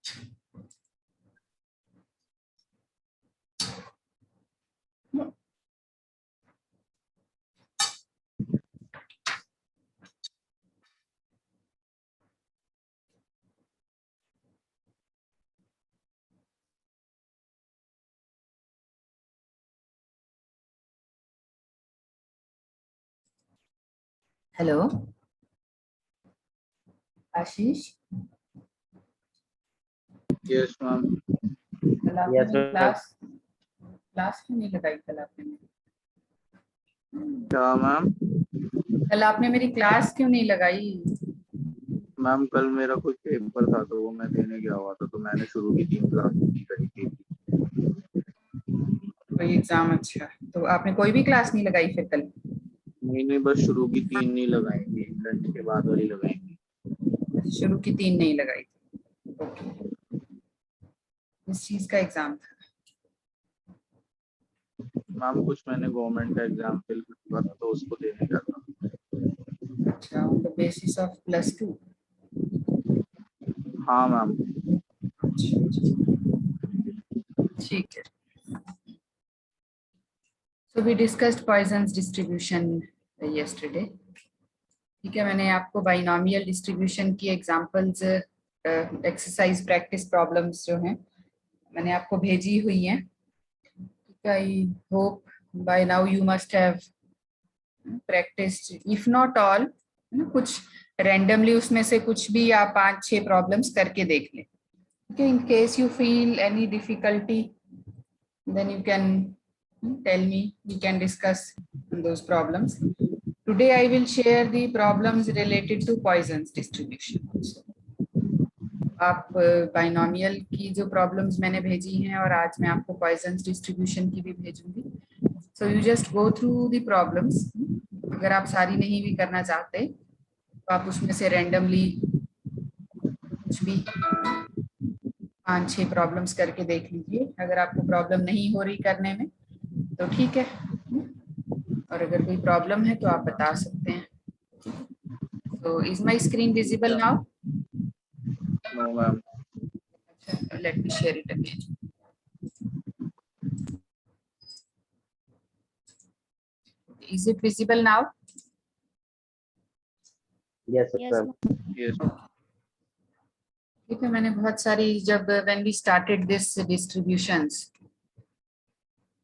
Hello आशीष, yes ma'am. कल आपने मेरी क्लास क्यों नहीं लगाई? कल आपने क्या मैम? कल आपने मेरी क्लास क्यों नहीं लगाई? मैम कल मेरा कुछ पेपर था तो वो मैं देने गया हुआ था, तो मैंने शुरू की 3 क्लास नहीं करी थी। कोई एग्जाम? अच्छा, तो आपने कोई भी क्लास नहीं लगाई फिर कल? नहीं, बस शुरू की 3 नहीं लगाएंगे, लंच के बाद वाली लगाएंगे। शुरू की 3 नहीं लगाई थी। ओके, किस चीज का एग्जाम था? मैम कुछ मैंने गवर्नमेंट का एग्जाम फिल किया था तो उसको देने गया था। अच्छा, ऑन द बेसिस ऑफ +2? हाँ मैम। ठीक है। So we discussed Poisson's distribution yesterday. ठीक है, मैंने आपको बाइनोमियल डिस्ट्रीब्यूशन की एग्जांपल्स, एक्सरसाइज प्रैक्टिस प्रॉब्लम्स जो हैं मैंने आपको भेजी हुई हैं। I hope by now you must have practised, if not all, कुछ रैंडमली उसमें से कुछ भी आप 5-6 प्रॉब्लम्स करके देख लें। Okay, in case you feel any difficulty, then you can tell me, we can discuss those problems. Today I will share the problems related to Poisson's distribution also. आप बाइनोमियल की जो प्रॉब्लम्स मैंने भेजी हैं और आज मैं आपको पॉइजन्स डिस्ट्रीब्यूशन की भी भेजूंगी। So you just go through the problems. अगर आप सारी नहीं भी करना चाहते तो आप उसमें से रैंडमली कुछ भी 5-6 प्रॉब्लम्स करके देख लीजिए। अगर आपको प्रॉब्लम नहीं हो रही करने में तो ठीक है, और अगर कोई प्रॉब्लम है तो आप बता सकते हैं। तो is my screen visible now? No ma'am. Let me share it again. Is it visible now? Yes, sir. Yes. ठीक है, मैंने बहुत सारी, जब when we started this distributions,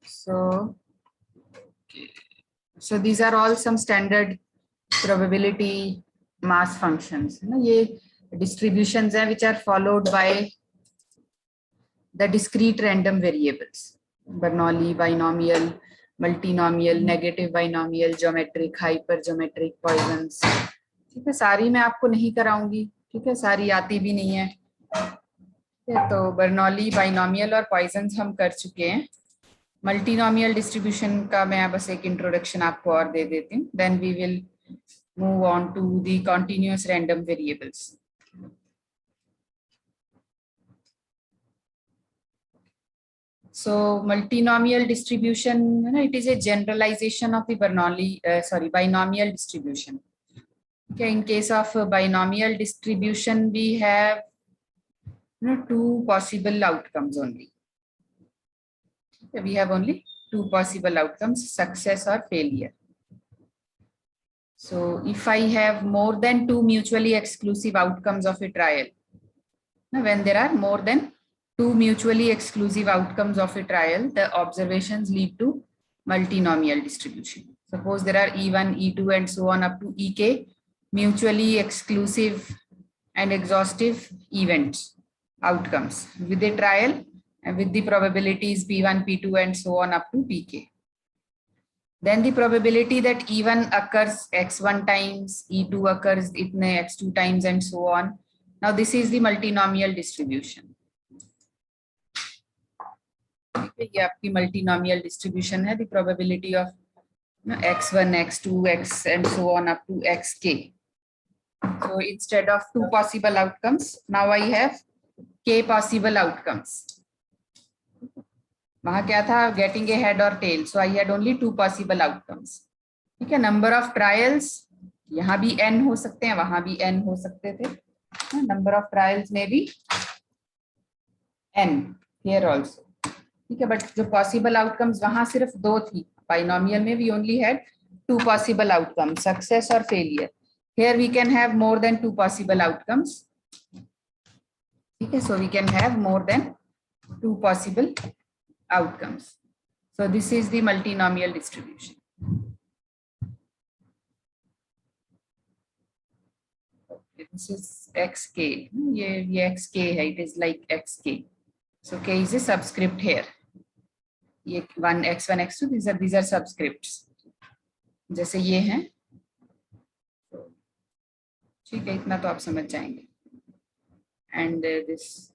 so these are all some standard probability mass functions, है ना? ये distributions हैं which are followed by the discrete random variables, Bernoulli, binomial, multinomial, negative binomial, geometric, hypergeometric, Poisson's। ठीक है, सारी मैं आपको नहीं कराऊंगी, ठीक है, सारी आती भी नहीं है। तो बर्नौली, बाइनोमियल और पॉइजन्स हम कर चुके हैं। मल्टीनोमियल डिस्ट्रीब्यूशन का मैं बस एक इंट्रोडक्शन आपको और दे देती हूँ, then we will move on to the continuous random variables. So multinomial distribution, it is a generalization of the binomial distribution. Okay, in case of binomial distribution, we have two possible outcomes only. Okay, we have only two possible outcomes, success or failure. So if I have more than two mutually exclusive outcomes of a trial, when there are more than two mutually exclusive outcomes of a trial, the observations lead to multinomial distribution. Suppose there are E1, E2 and so on up to Ek mutually exclusive and exhaustive events, outcomes with a trial and with the probabilities P1, P2 and so on up to Pk. Then the probability that E1 occurs x1 times, E2 occurs itne x2 times and so on. Now this is the multinomial distribution. ये आपकी multinomial distribution है, the probability of x1, x2, x and so on up to xk. So instead of two possible outcomes, now I have k possible outcomes. वहां क्या था, getting a head or tail, so I had only two possible outcomes. ठीक है, number of trials, यहाँ भी n हो सकते हैं, वहां भी n हो सकते थे. Number of trials may be n here also, ठीक है. बट जो पॉसिबल आउटकम्स वहां सिर्फ 2 थी, बाइनोमियल में we only had 2 possible outcomes, success और failure. Here we can have more than 2 possible outcomes, ठीक है. So we can have more than 2 possible outcomes. So this is the multinomial distribution. Okay, this is xk. ये xk है. It is like xk. So k is a subscript here. ये 1 x1 x2 these are subscripts. जैसे ये हैं, ठीक है. इतना तो आप समझ जाएंगे. And this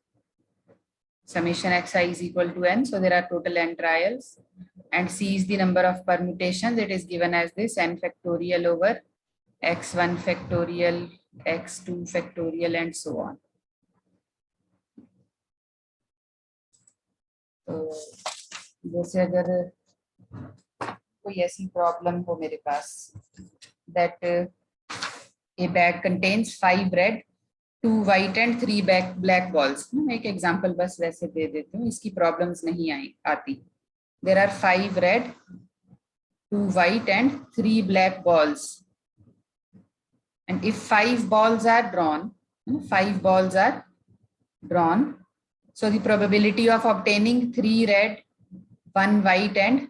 summation xi is equal to n, so there are total n trials, and c is the number of permutations. It is given as this n factorial over x1 factorial, x2 factorial, and so on. तो जैसे अगर कोई ऐसी problem हो मेरे पास, that a bag contains 5 red, 2 white and 3 black balls. मैं एक example बस वैसे दे देती हूँ, इसकी प्रॉब्लम्स नहीं आती. There are 5 red, 2 white and 3 black balls. And if 5 balls are drawn, 5 balls are drawn, so the probability of obtaining 3 red, 1 white and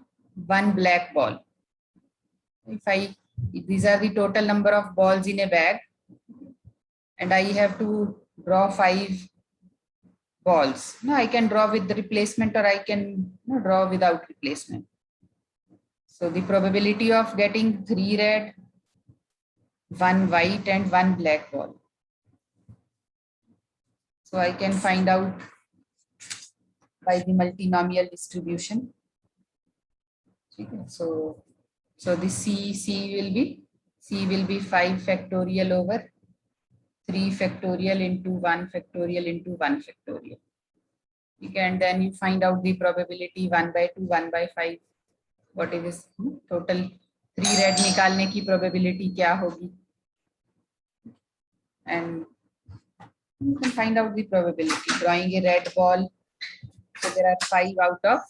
1 black ball. If these are the total number of balls in a bag, and I have to draw 5 balls. No, I can draw with the replacement, or I can draw without replacement. So the probability of getting 3 red, 1 white and 1 black ball. So I can find out by the multinomial distribution. Okay. So this C will be 5 factorial over 3 factorial into 1 factorial into 1 factorial. Okay, and then you find out the probability 1 by 2, 1 by 5. What is this? Total 3 red निकालने की probability क्या होगी? And you can find out the probability. Drawing a red ball, so there are 5 out of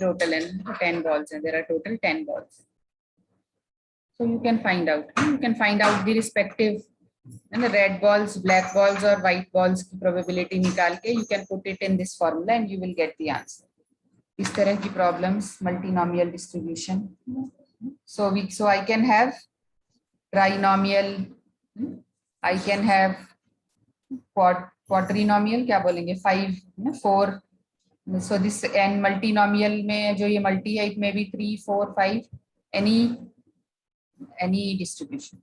total and 10 balls, and there are total 10 balls. So you can find out. You can find out the respective and the red balls, black balls, or white balls की probability निकाल के you can put it in this formula and you will get the answer. इस तरह की problems, multinomial distribution. So I can have trinomial, I can have quadrinomial, क्या बोलेंगे, 5, 4. So this n multinomial में जो ये multi है, it may be 3, 4, 5, any distribution.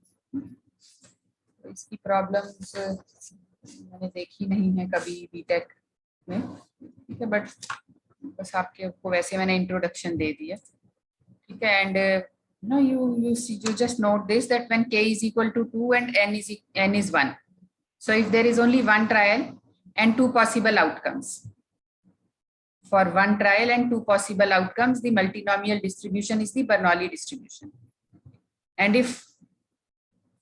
इसकी प्रॉब्लम्स मैंने देखी नहीं है कभी बीटेक में, ठीक है. बट बस आपको वैसे मैंने इंट्रोडक्शन दे दिया, ठीक है. And you just note this, that when k is equal to 2 and n is 1, so if there is only one trial and 2 possible outcomes, for one trial and 2 possible outcomes, the multinomial distribution is the Bernoulli distribution. And if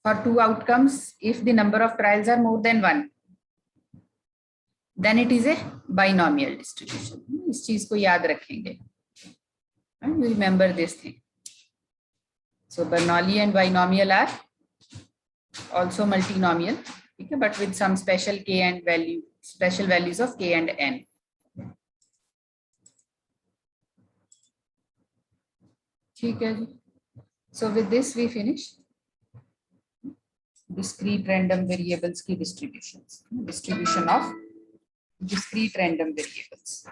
for 2 outcomes, if the number of trials are more than 1, then it is a binomial distribution. इस चीज को याद रखेंगे. And you remember this thing. So Bernoulli and binomial are also multinomial, okay, but with some special k and special values of k and n. ठीक है जी. So with this we finish discrete random variables की distributions, distribution of discrete random variables.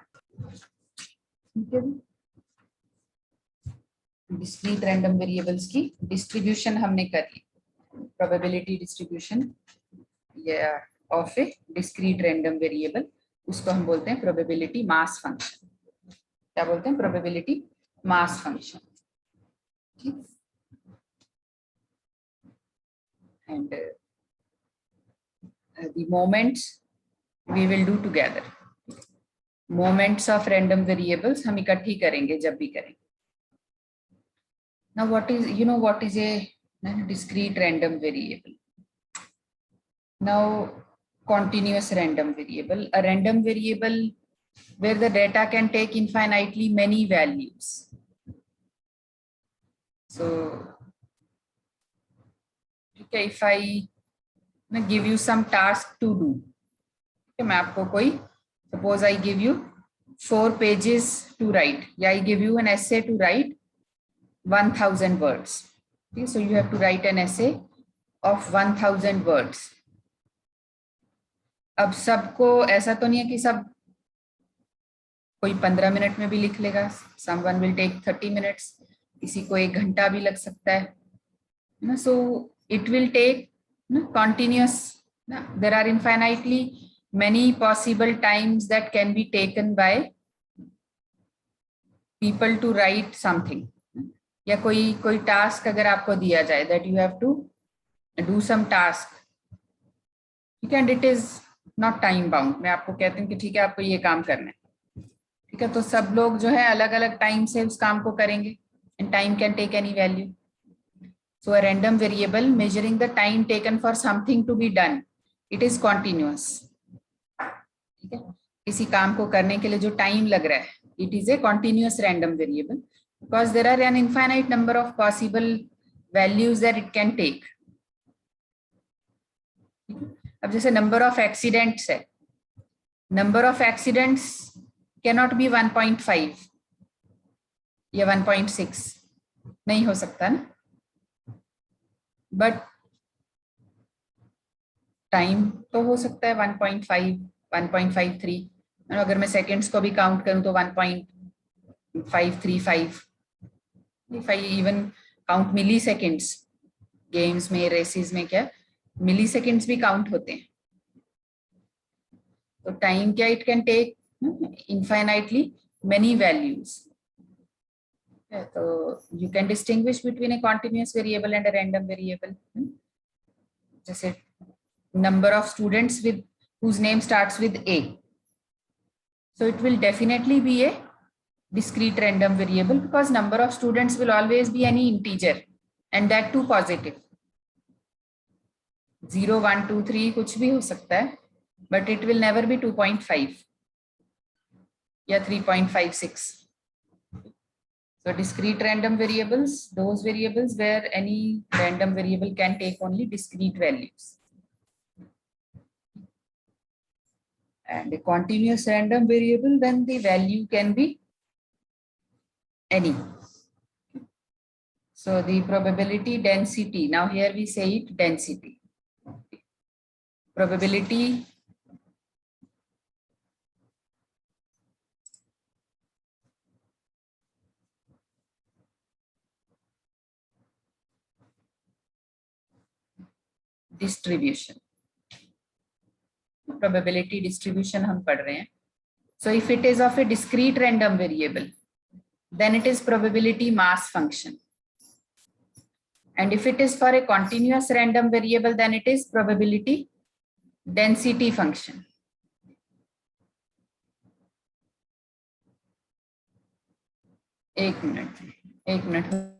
ठीक है. Discrete random variables की distribution हमने कर ली. Probability distribution of a discrete random variable, उसको हम बोलते हैं probability mass function. क्या बोलते हैं? Probability mass function. ठीक. And the moments we will do together. Moments of random variables हम इकट्ठी करेंगे जब भी करेंगे. Now what is a discrete random variable? Now continuous random variable, a random variable where the data can take infinitely many values. So, okay, if I give you some task to do, okay, मैं आपको कोई, suppose I give you 4 pages to write, या I give you an essay to write 1000 words. Okay, so you have to write an essay of 1000 words. अब सबको ऐसा तो नहीं है कि सब कोई 15 मिनट में भी लिख लेगा. Someone will take 30 minutes. किसी को 1 घंटा भी लग सकता है. So it will take continuous. There are infinitely many possible times that can be taken by people to write something. या कोई task अगर आपको दिया जाए that you have to do some task. ठीक है, and it is not time bound. मैं आपको कहती हूँ कि ठीक है आपको ये काम करना है. ठीक है, तो सब लोग जो है अलग अलग टाइम से उस काम को करेंगे. And time can take any value. So a random variable measuring the time taken for something to be done, it is continuous. ठीक है, किसी काम को करने के लिए जो टाइम लग रहा है, it is a continuous random variable because there are an infinite number of possible values that it can take. अब जैसे number of accidents है, number of accidents cannot be 1.5 या 1.6 नहीं हो सकता ना. बट टाइम तो हो सकता है 1.5, 1.53. अगर मैं सेकेंड्स को भी काउंट करूं तो 1.535. If I even count milliseconds, games में रेसेस में क्या मिली सेकेंड्स भी काउंट होते हैं. तो टाइम क्या it can take infinitely many values. तो you can distinguish between a continuous variable and a random variable. जैसे number of students with whose name starts with A, so it will definitely be a discrete random variable because number of students will always be any integer and that too positive. 0, 1, 2, 3 कुछ भी हो सकता है, but it will never be 2.5 या 3.56. So discrete random variables, those variables where any random variable can take only discrete values. And a continuous random variable, then the value can be any. So the probability density, now here we say it density. Probability distribution. Probability distribution हम पढ़ रहे हैं. So if it is of a discrete random variable, then it is probability mass function. And if it is for a continuous random variable, then it is probability density function. एक minute.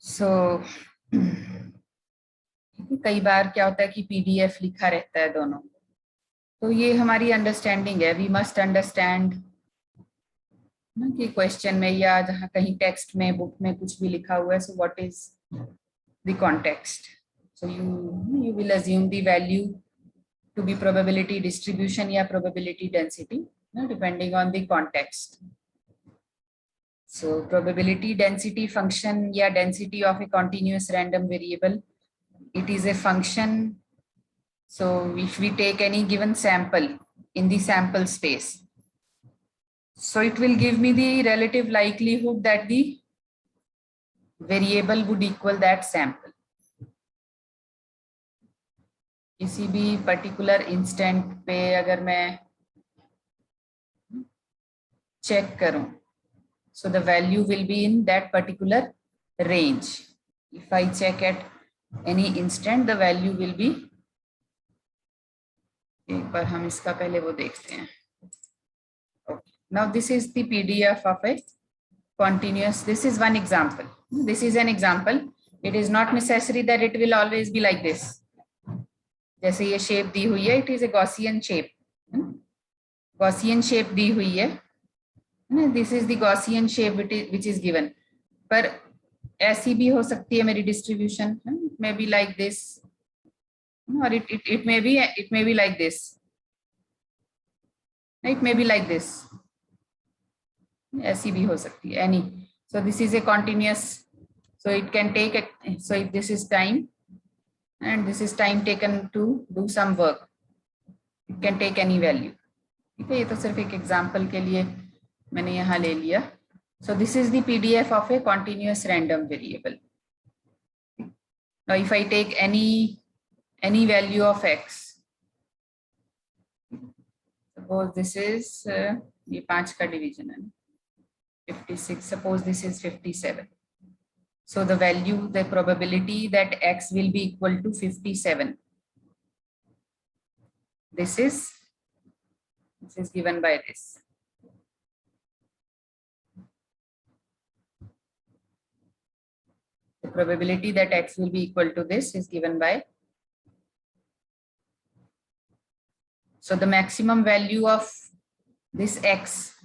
So कई बार क्या होता है कि PDF लिखा रहता है दोनों, तो ये हमारी अंडरस्टैंडिंग है. वी मस्ट अंडरस्टैंड कि क्वेश्चन में या जहाँ कहीं टेक्स्ट में बुक में कुछ भी लिखा हुआ है, so what is the context. So you will assume the value to be probability distribution या probability density depending on the context. So probability density function या density of a continuous random variable, it is a function. So if we take any given sample in the sample space, so it will give me the relative likelihood that the variable would equal that sample. किसी भी particular instant पे अगर मैं check करूं, so the value will be in that particular range. If I check at any instant, the value will be, एक बार हम इसका पहले वो देखते हैं. Okay. Now this is the PDF of a continuous. This is one example. This is an example. It is not necessary that it will always be like this. जैसे ये shape दी हुई है, it is a Gaussian shape. Gaussian shape दी हुई है. This is the Gaussian shape which is given. पर ऐसी भी हो सकती है मेरी distribution. It may be like this, or it may be like this. It may be like this. ऐसी भी हो सकती है. Any. So this is a continuous. So it can take a, so if this is time, and this is time taken to do some work, it can take any value. ठीक है, ये तो सिर्फ एक एग्जाम्पल के लिए मैंने यहाँ ले लिया. So this is the PDF of a continuous random variable. Now if I take any value of x, suppose this is ये 5 का division है, 56. Suppose this is 57. So the value, the probability that x will be equal to 57. This is given by this. The probability that x will be equal to this is given by. So the maximum value of this x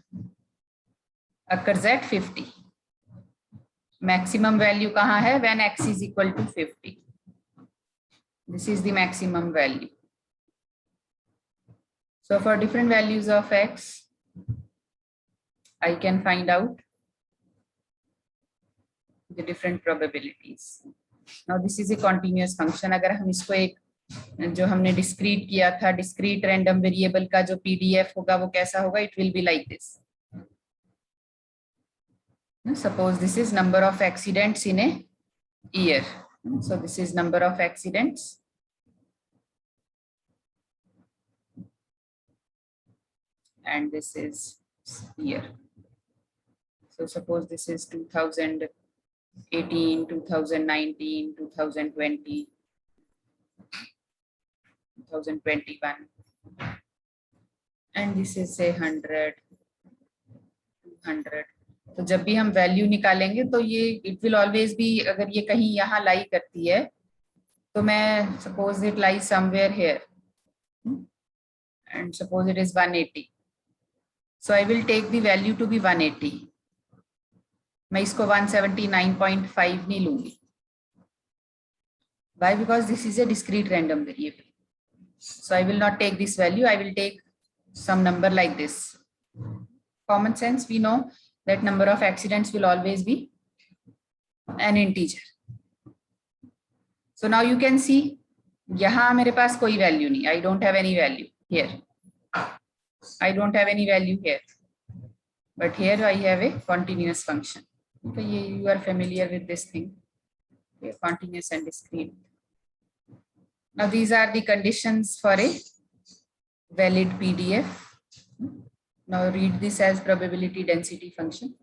occurs at 50. Maximum value कहाँ है? When x is equal to 50. This is the maximum value. So for different values of x, I can find out the different probabilities. Now this is a continuous function. अगर हम इसको एक जो हमने discrete किया था, discrete random variable का जो PDF होगा वो कैसा होगा? It will be like this. Suppose this is number of accidents in a year. So this is number of accidents. And this is year. So suppose this is 2018, 2019, 2020, 2021. And this is say 100, 200. तो जब भी हम value निकालेंगे तो ये it will always be, अगर ये कहीं यहाँ लाई करती है तो मैं suppose it lie somewhere here and suppose it is 180. So I will take the value to be 180. मैं इसको 179.5 नहीं लूंगी. Why? Because this is a discrete random variable. So I will not take this value. I will take some number like this. Common sense, we know that number of accidents will always be an integer. So now you can see, यहाँ मेरे पास कोई value नहीं. I don't have any value here. I don't have any value here. But here I have a continuous function. Okay, you are familiar with this thing. Okay, continuous and discrete. Now these are the conditions for a valid PDF. Now read this as probability density function.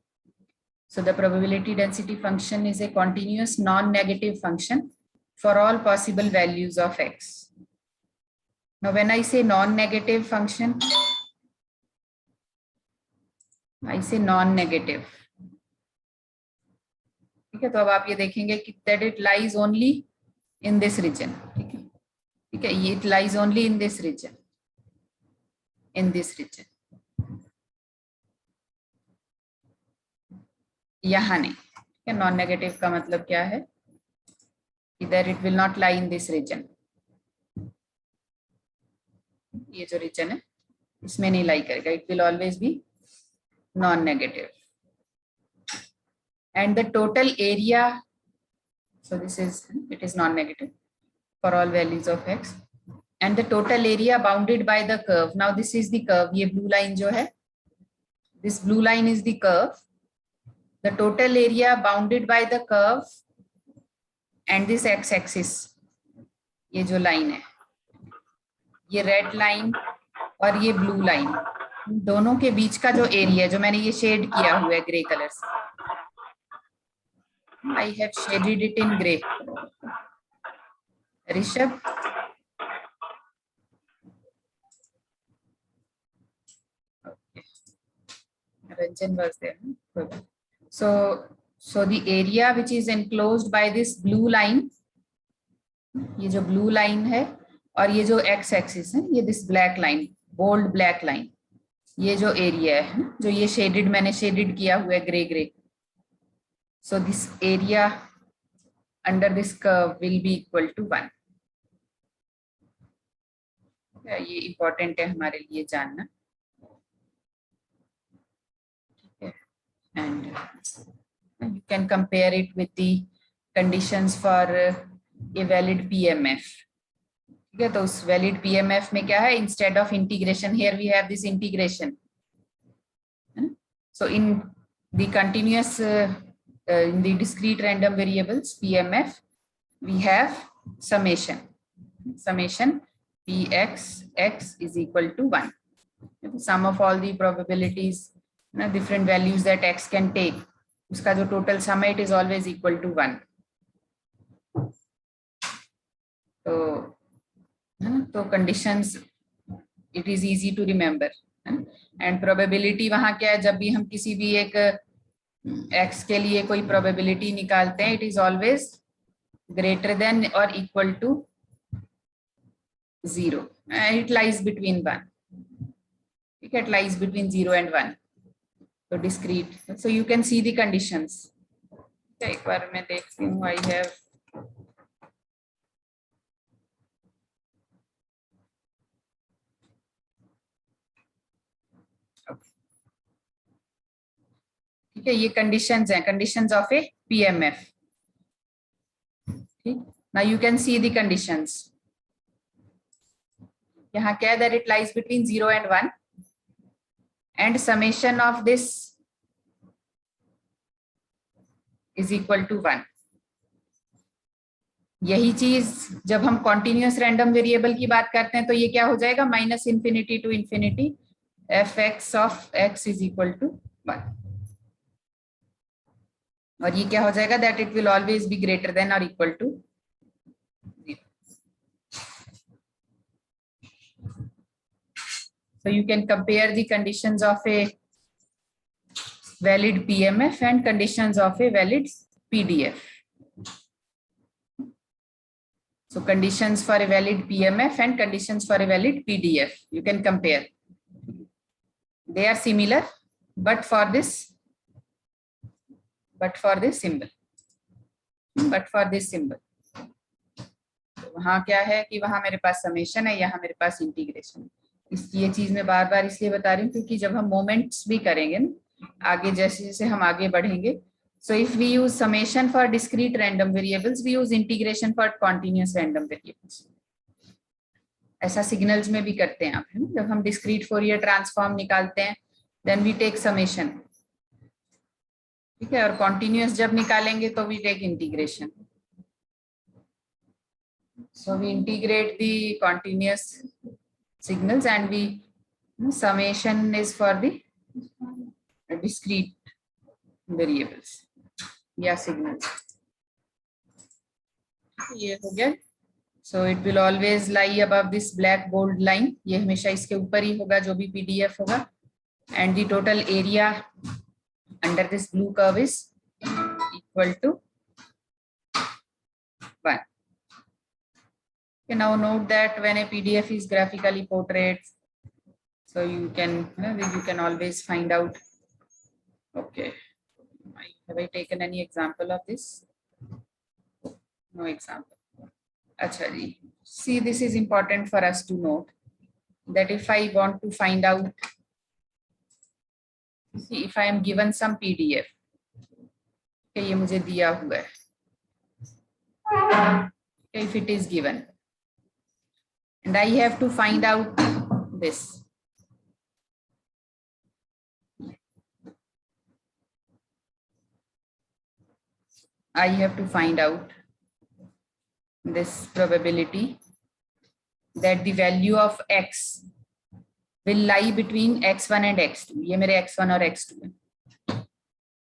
So the probability density function is a continuous non-negative function for all possible values of x. Now when I say non-negative function, I say non-negative. ठीक है, तो अब आप ये देखेंगे कि that it lies only in this region. ठीक है, ठीक है, it lies only in this region. In this region. यहाँ नहीं. ठीक है, non-negative का मतलब क्या है? Either it will not lie in this region. ये जो region है, इसमें नहीं lie करेगा. It will always be non-negative. And the total area, so this is, it is non-negative for all values of x. And the total area bounded by the curve. Now this is the curve. ये blue line जो है, this blue line is the curve. The total area bounded by the curve and this x-axis, ये जो line है, ये red line और ये blue line, दोनों के बीच का जो एरिया जो मैंने ये शेड किया हुआ है ग्रे कलर से, I have shaded it in grey. Rishabh, Ranjan was there. Good. So the area which is enclosed by this blue line, ये जो blue line है और ये जो x axis है, ये this black line, bold black line, ये जो area है जो ये shaded मैंने shaded किया हुआ है grey grey. So this area under this curve will be equal to 1. ये important है हमारे लिए जानना. And you can compare it with the conditions for a valid PMF. ठीक है, तो उस valid PMF में क्या है, instead of integration here we have this integration. So in the continuous in the discrete random variables PMF we have summation Px x is equal to 1. The sum of all the probabilities, different values that x can take, उसका जो total sum है, it is always equal to 1. तो conditions it is easy to remember, and probability वहाँ क्या है, जब भी हम किसी भी एक x के लिए कोई probability निकालते हैं, it is always greater than or equal to 0. It lies between 1. It lies between 0 and 1. So discrete. So you can see the conditions. एक बार मैं देखती हूँ. I have ठीक है, ये conditions हैं, conditions of a PMF. ठीक. Now you can see the conditions. यहाँ क्या है, that it lies between 0 and 1. And summation of this is equal to 1. यही चीज जब हम continuous random variable की बात करते हैं तो ये क्या हो जाएगा, minus infinity to infinity fx of x is equal to 1. और ये क्या हो जाएगा, that it will always be greater than or equal to 0. So you can compare the conditions of a valid PMF and conditions of a valid PDF. So conditions for a valid PMF and conditions for a valid PDF, you can compare. They are similar, but for this symbol. वहाँ क्या है कि वहाँ मेरे पास summation है, यहाँ मेरे पास integration है. ये चीज मैं बार बार इसलिए बता रही हूँ क्योंकि जब हम मोमेंट्स भी करेंगे ना आगे, जैसे जैसे हम आगे बढ़ेंगे, so if we use summation for discrete random variables, we use integration for continuous random variables. ऐसा सिग्नल्स में भी करते हैं आप, है ना, जब हम डिस्क्रीट फोरियर ट्रांसफॉर्म निकालते हैं देन वी टेक समेशन. ठीक है, और कॉन्टिन्यूअस जब निकालेंगे तो we take integration. So we integrate the continuous signals and we summation is for the discrete variables या signals. ये हो गया. So it will always lie above this black bold line. ये हमेशा इसके ऊपर ही होगा जो भी PDF होगा. And the total area under this blue curve is equal to 1. Now note that when a PDF is graphically portrayed, so you can always find out. Okay, have I taken any example of this? No example. Achha, see, this is important for us to note that if I want to find out, see, if I am given some PDF, okay, ये मुझे दिया हुआ है, if it is given, and I have to find out this. I have to find out this probability that the value of x will lie between x1 and x2. ये मेरे x1 और x2 है.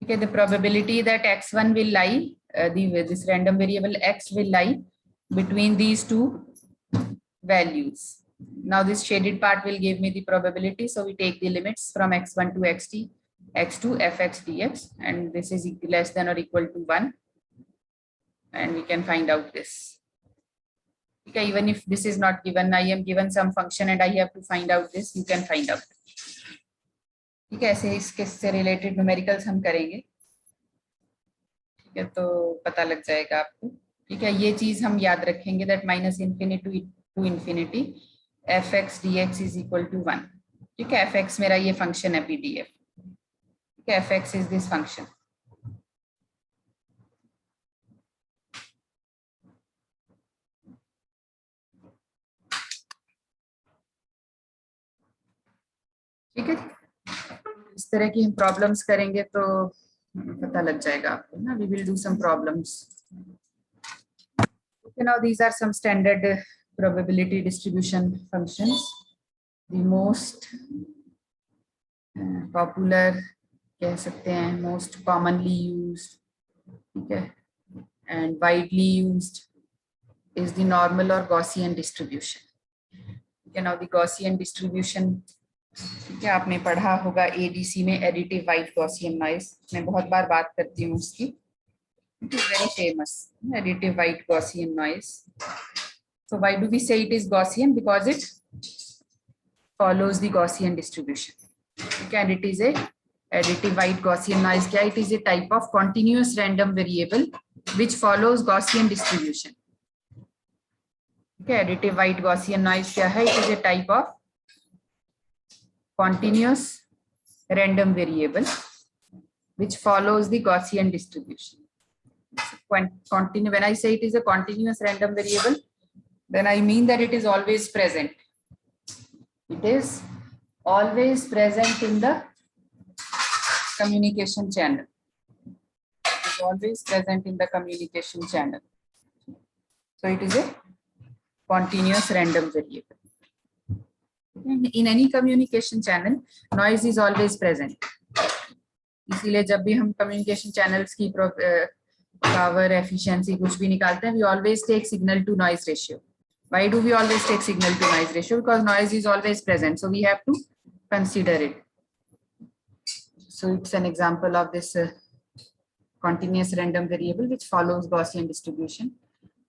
Okay, the probability that x1 will lie, this random variable x will lie between these two values. Now this shaded part will give me the probability. So we take the limits from x1 to xt, x2 fx dx, and this is less than or equal to 1. And we can find out this. Okay, even if this is not given, I am given some function and I have to find out this, you can find out. ठीक है, ऐसे इसके related numericals हम करेंगे. ठीक है, तो पता लग जाएगा आपको. ठीक है, ये चीज हम याद रखेंगे that minus infinity to infinity fx dx is equal to 1. ठीक है, fx मेरा ये function है pdf. ठीक है, fx is this function. ठीक है, इस तरह की हम प्रॉब्लम्स करेंगे तो पता लग जाएगा आपको ना. We will do some problems. Okay, now these are some standard probability distribution functions. The most popular कह सकते हैं, most commonly used, ठीक है, and widely used is the normal or Gaussian distribution. Okay, now the Gaussian distribution, ठीक है, आपने पढ़ा होगा ADC में, एडिटिव वाइट गॉसियन नॉइज. मैं बहुत बार बात करती हूँ उसकी. It is very famous, additive white Gaussian noise. So why do we say it is Gaussian? Because it follows the Gaussian distribution. Okay, and it is a additive white Gaussian noise. क्या? It is a type of continuous random variable which follows Gaussian distribution. Okay, additive white Gaussian noise क्या है? It is a type of continuous random variable which follows the Gaussian distribution. When I say it is a continuous random variable, then I mean that it is always present. It is always present in the communication channel. It is always present in the communication channel. So it is a continuous random variable. In any communication channel, noise is always present. इसीलिए जब भी हम communication channels की power, efficiency कुछ भी निकालते हैं, we always take signal to noise ratio. Why do we always take signal to noise ratio? Because noise is always present, so we have to consider it. So it's an example of this continuous random variable which follows Gaussian distribution.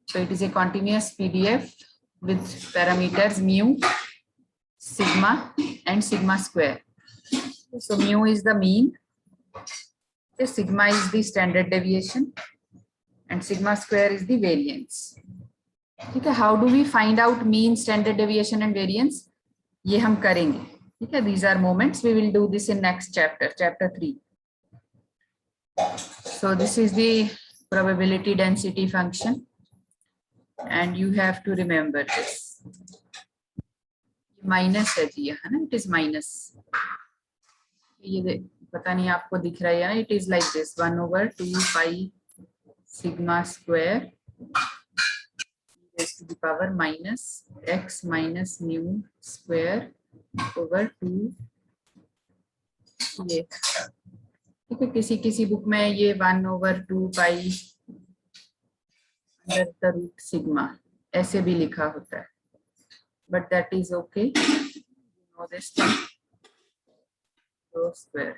So it is a continuous PDF with parameters mu, sigma and sigma square. So mu is the mean, the sigma is the standard deviation, and sigma square is the variance. ठीक है, how do we find out mean, standard deviation and variance? ये हम करेंगे. ठीक है, these are moments. We will do this in next chapter, chapter 3. So this is the probability density function, and you have to remember this. Minus है जी, है ना, it is minus. ये पता नहीं आपको दिख रहा है ना, it is like this 1/2 pi sigma square to the power minus x minus mu square over 2. ये ठीक है, किसी बुक में ये 1/2 pi under the root sigma ऐसे भी लिखा होता है, but that is okay. You know this thing. So square.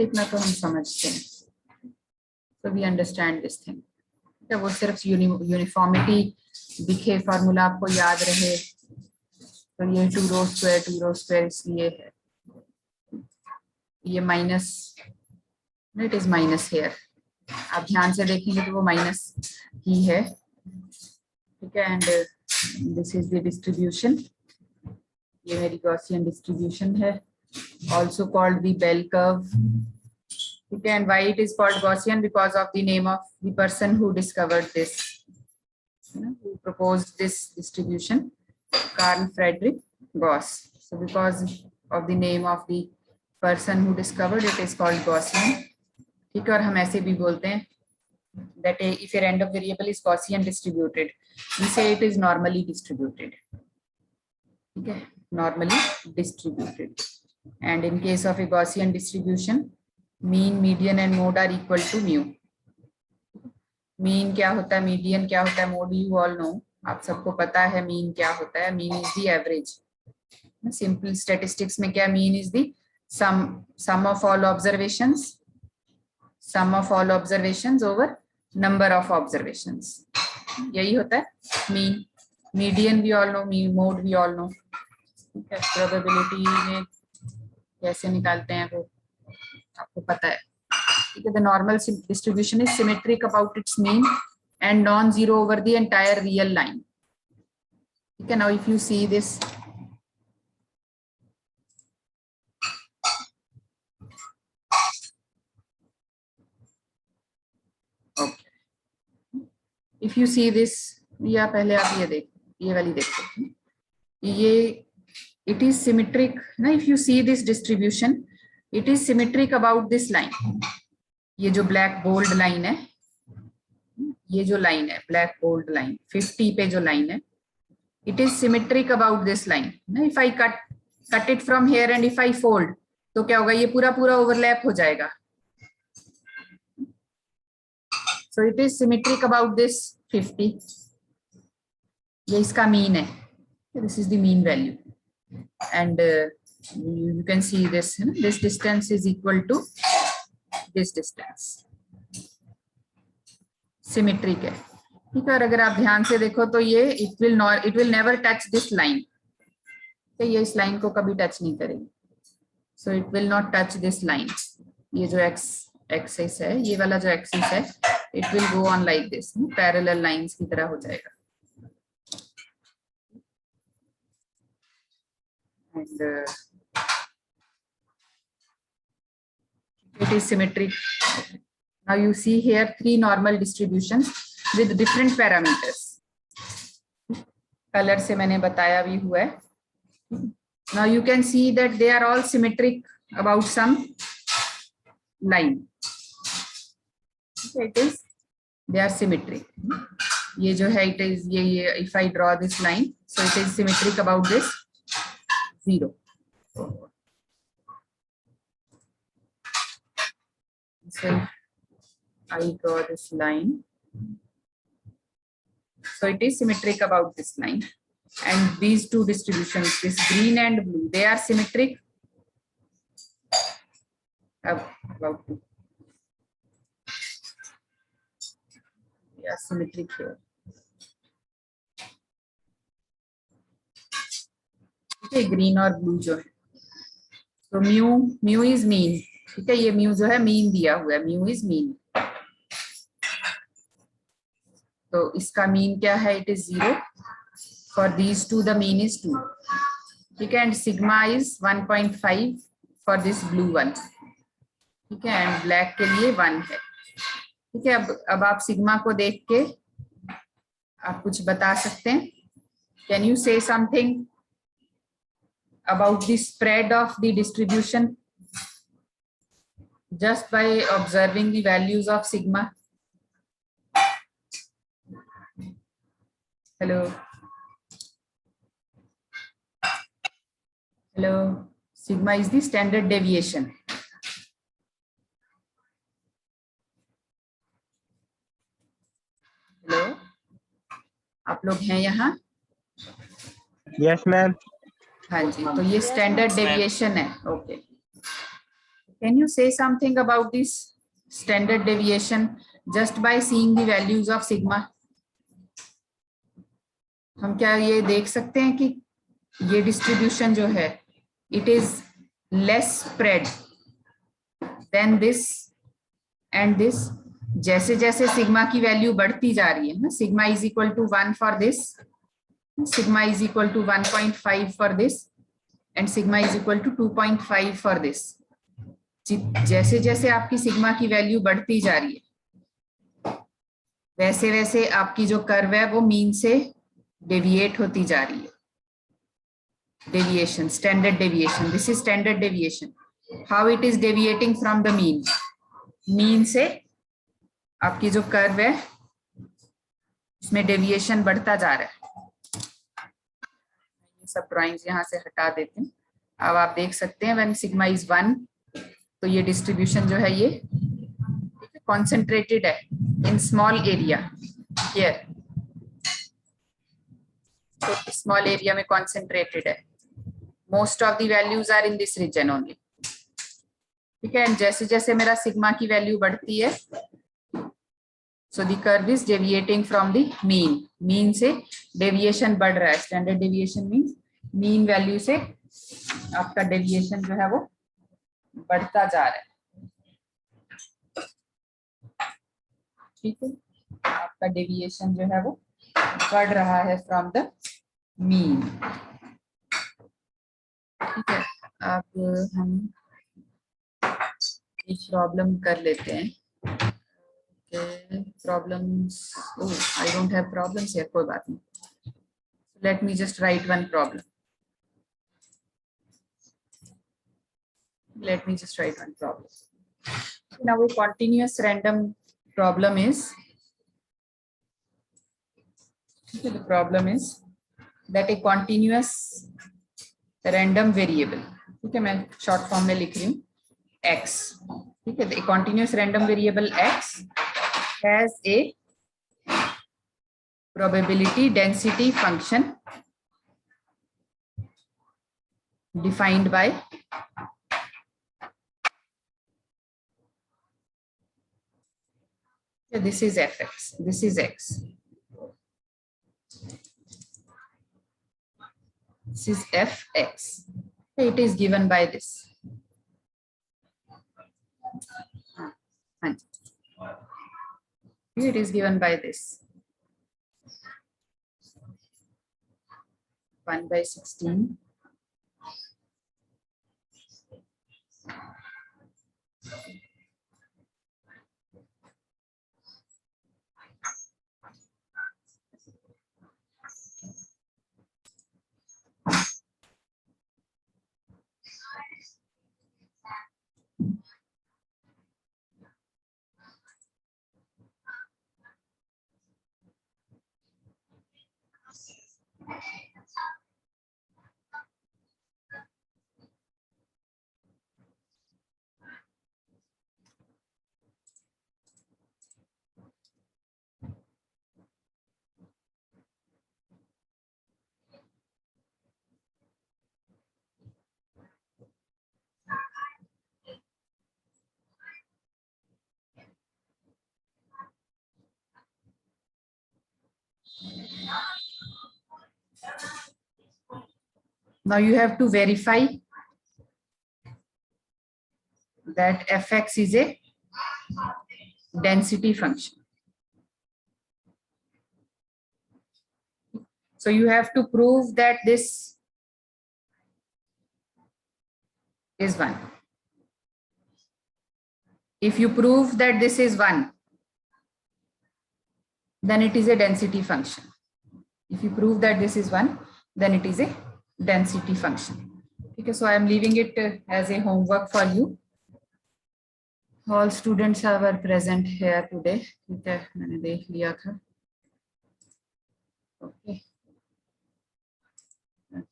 इतना तो हम समझते हैं. So we understand this thing. क्या वो सिर्फ यूनिफॉर्मिटी दिखे, फार्मूला आपको याद रहे, तो ये 2 रो स्क्वायर इसलिए है. ये minus, it is minus here. आप ध्यान से देखेंगे तो वो माइनस ही है. ठीक है, and this is the distribution. ये मेरी गॉसियन डिस्ट्रीब्यूशन है, also called the bell curve. Okay, and why it is called Gaussian? Because of the name of the person who discovered this, who proposed this distribution, Carl Friedrich Gauss. So because of the name of the person who discovered it is called Gaussian. ठीक है, और हम ऐसे भी बोलते हैं that if a random variable is Gaussian distributed, we say it is normally distributed. ठीक है, normally distributed. And in case of a Gaussian distribution, mean, median and mode are equal to mu. Mean क्या होता है, median क्या होता है, mode you all know. आप सबको पता है mean क्या होता है. Mean is the average. Simple statistics में क्या mean is the sum of all observations. Sum of all observations over number of observations. यही होता है mean. Median we all know, mode we all know. Okay. Probability में कैसे निकालते हैं वो आपको पता है. ठीक है, the normal distribution is symmetric about its mean and non-zero over the entire real line. Okay, now if you see this, if you see this, या पहले आप ये वाली देखो, ये it is symmetric ना. If you see this distribution, it is symmetric about this line. ये जो black bold line है, ये जो line है black bold line 50 पे जो line है, it is symmetric about this line ना. If I cut it from here and if I fold, तो क्या होगा, ये पूरा overlap हो जाएगा. So it is symmetric about this 50. ये इसका mean है. This is the mean value. And you can see this. This distance is equal to this distance. Symmetric है. ठीक है, और अगर आप ध्यान से देखो तो ये it will never touch this line. तो ये इस line को कभी touch नहीं करेगी. So it will not touch this line. ये जो x-axis है, ये वाला जो axis है, it will go on like this. Parallel lines की तरह हो जाएगा. And it is symmetric. Now you see here 3 normal distributions with different parameters. Color से मैंने बताया भी हुआ है. Now you can see that they are all symmetric about some line. It is, they are symmetric. ये जो है it is ये if I draw this line, so it is symmetric about this 0. So I draw this line. So it is symmetric about this line. And these two distributions, this green and blue, they are symmetric about two. They are symmetric here. Okay, green और blue जो है. So mu is mean. ठीक है, ये mu जो है mean दिया हुआ है. Mu is mean. तो इसका mean क्या है? It is 0. For these two, the mean is 2. ठीक है, and sigma is 1.5 for this blue one. ठीक है, and black के लिए 1 है. ठीक है, अब आप sigma को देख के आप कुछ बता सकते हैं. Can you say something about the spread of the distribution just by observing the values of sigma? Hello. Hello. Sigma is the standard deviation. Hello. आप लोग हैं यहाँ? Yes, ma'am. हाँ जी, तो ये स्टैंडर्ड डेविएशन है. ओके, कैन यू से something about this standard deviation just by seeing the values of sigma? हम क्या ये देख सकते हैं कि ये डिस्ट्रीब्यूशन जो है it is less spread than this and this. जैसे जैसे सिग्मा की वैल्यू बढ़ती जा रही है ना, sigma is equal to 1 for this, sigma is equal to 1.5 for this and sigma is equal to 2.5 for this. जैसे जैसे आपकी सिग्मा की वैल्यू बढ़ती जा रही है वैसे वैसे आपकी जो कर्व है वो मीन से डेविएट होती जा रही है. Deviation, standard deviation, this is standard deviation. How it is deviating from the mean, mean से आपकी जो कर्व है उसमें डेविएशन बढ़ता जा रहा है। ये सब ड्राइंग्स यहाँ से हटा देते हैं। अब आप देख सकते हैं व्हेन सिग्मा इज 1 तो ये डिस्ट्रीब्यूशन जो है ये कॉन्सेंट्रेटेड है इन स्मॉल एरिया हियर, तो स्मॉल एरिया में कॉन्सेंट्रेटेड है। Most of the values are in this region only, ठीक है। एंड जैसे जैसे मेरा सिग्मा की वैल्यू बढ़ती है so the curve is deviating from the mean, mean से डेविएशन बढ़ रहा है। Standard deviation means mean value से आपका डेविएशन जो है वो बढ़ता जा रहा है, ठीक है। आपका डेविएशन जो है वो बढ़ रहा है फ्रॉम द मीन, ठीक है। अब हम एक प्रॉब्लम कर लेते हैं। Problems, I don't have problems here, कोई बात नहीं। Let me just right one problem, let me just write one problem. Now a continuous random problem is, okay, the problem is that a continuous random variable, ठीक है, मैं short form में लिख रही हूँ x, ठीक है। a continuous random variable x has a probability density function defined by this is fx, this is x, this is fx, it is given by this. It is given by this 1/16 Now you have to verify that fx is a density function. So you have to prove that this is 1. If you prove that this is 1, then it is a density function. If you prove that this is 1, then it is a density function. Okay, so I am leaving it as a homework for you. All students are present here today. Okay, मैंने देख लिया था. Okay.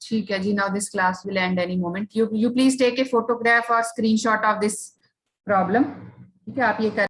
ठीक है जी. Now this class will end any moment. You please take a photograph or screenshot of this problem. ठीक है, आप ये कर